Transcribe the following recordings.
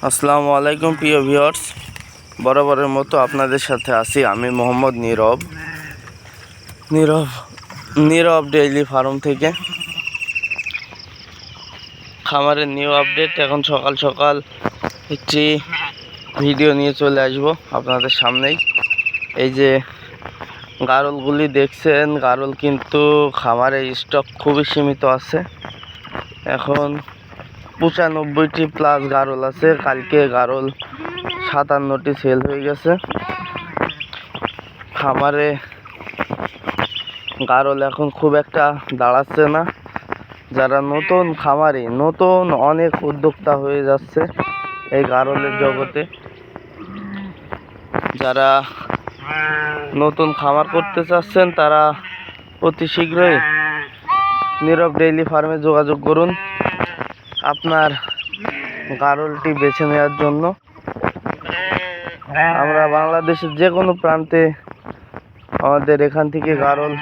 আসসালামু আলাইকুম প্রিয় ভিউয়ার্স, বরাবরের মতো আপনাদের সাথে আছি আমি মোহাম্মদ নীরব ডেইলি ফার্ম থেকে। খামারের নিউ আপডেট। এখন সকাল সকাল একটি ভিডিও নিয়ে চলে আসব আপনাদের সামনেই। এই যে গারলগুলি দেখছেন, গারল কিন্তু খামারের স্টক খুবই সীমিত আছে। এখন 95টি প্লাস গারল আছে। কালকে গারল 57টি সেল হয়ে গেছে। খামারে গারল এখন খুব একটা দাঁড়াচ্ছে না। যারা নতুন খামারি, নতুন অনেক উদ্যোক্তা হয়ে যাচ্ছে এই গারলের জগতে। যারা নতুন খামার করতে চাচ্ছেন তারা অতি শীঘ্রই নীরব ডেইলি ফার্মে যোগাযোগ করুন আপনার গারলটি বেছে নেওয়ার জন্য। আমরা বাংলাদেশের যে কোনো প্রান্তে আমাদের এখান থেকে গারল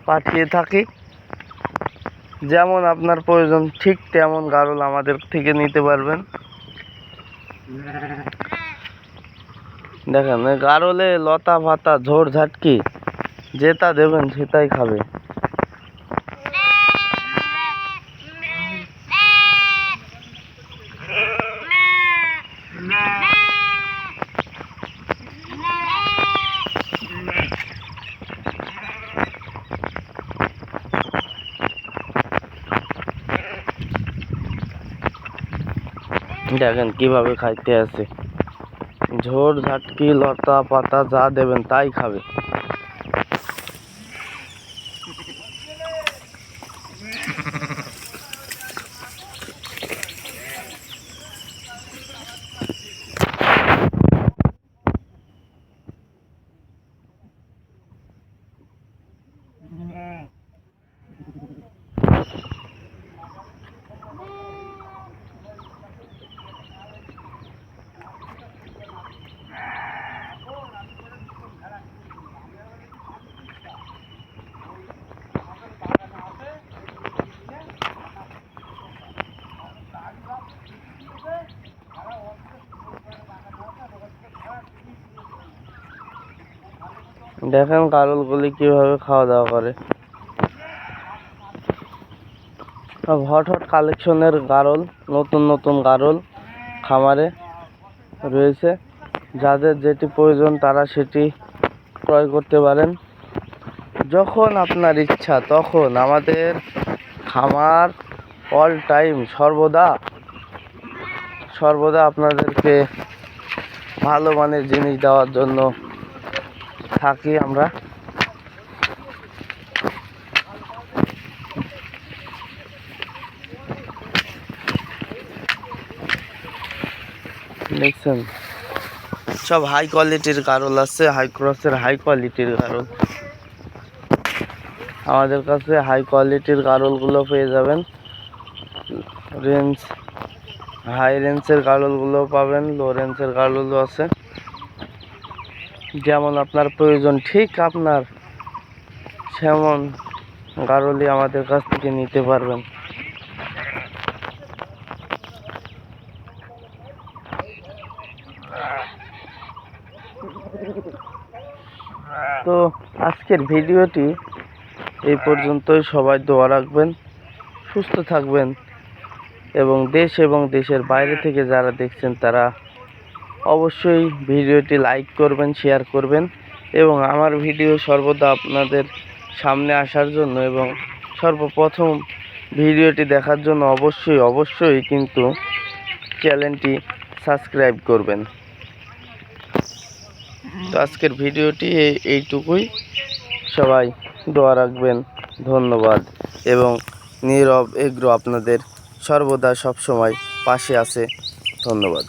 পাঠিয়ে থাকি। যেমন আপনার প্রয়োজন ঠিক তেমন গারল আমাদের থেকে নিতে পারবেন। দেখেন, গারলে লতা পাতা ঝোড় ঝাটকি যেটা দেবেন সেটাই খাবে। দেখেন কিভাবে খাইতে আছে। ঝোড় ঝাটকি লতা পাতা যা দেবেন তাই খাবে। দেখেন গারলগুলি কিভাবে খাওয়া দাওয়া করে। হট কালেকশনের গারল, নতুন নতুন গারল খামারে রয়েছে। যাদের যেটি প্রয়োজন তারা সেটি ক্রয় করতে পারেন যখন আপনার ইচ্ছা তখন। আমাদের খামার অল টাইম সর্বদা আপনাদেরকে ভালো মানের জিনিস দেওয়ার জন্য থাকি আমরা। দেখছেন সব হাই কোয়ালিটির গারল আছে, হাই ক্রসের হাই কোয়ালিটির গারল। আমাদের কাছে হাই কোয়ালিটির গারলগুলো পেয়ে যাবেন। হাই রেঞ্জের গারলগুলো পাবেন, লো রেঞ্জের গারলও আছে। যেমন আপনার প্রয়োজন ঠিক আপনার সেমন গারলই আমাদের কাছ থেকে নিতে পারবেন। তো আজকের ভিডিওটি এই পর্যন্তই। সবাই দোয়া রাখবেন, সুস্থ থাকবেন এবং দেশ এবং দেশের বাইরে থেকে যারা দেখছেন তারা অবশ্যই ভিডিওটি লাইক করবেন, শেয়ার করবেন এবং আমার ভিডিও সর্বদা আপনাদের সামনে আসার জন্য এবং সর্বপ্রথম ভিডিওটি দেখার জন্য অবশ্যই কিন্তু চ্যানেলটি সাবস্ক্রাইব করবেন। তো আজকের ভিডিওটি এইটুকুই। সবাই দোয়া রাখবেন। ধন্যবাদ। এবং নীরব এগ্রো আপনাদের সর্বদা সবসময় পাশে আছে। ধন্যবাদ।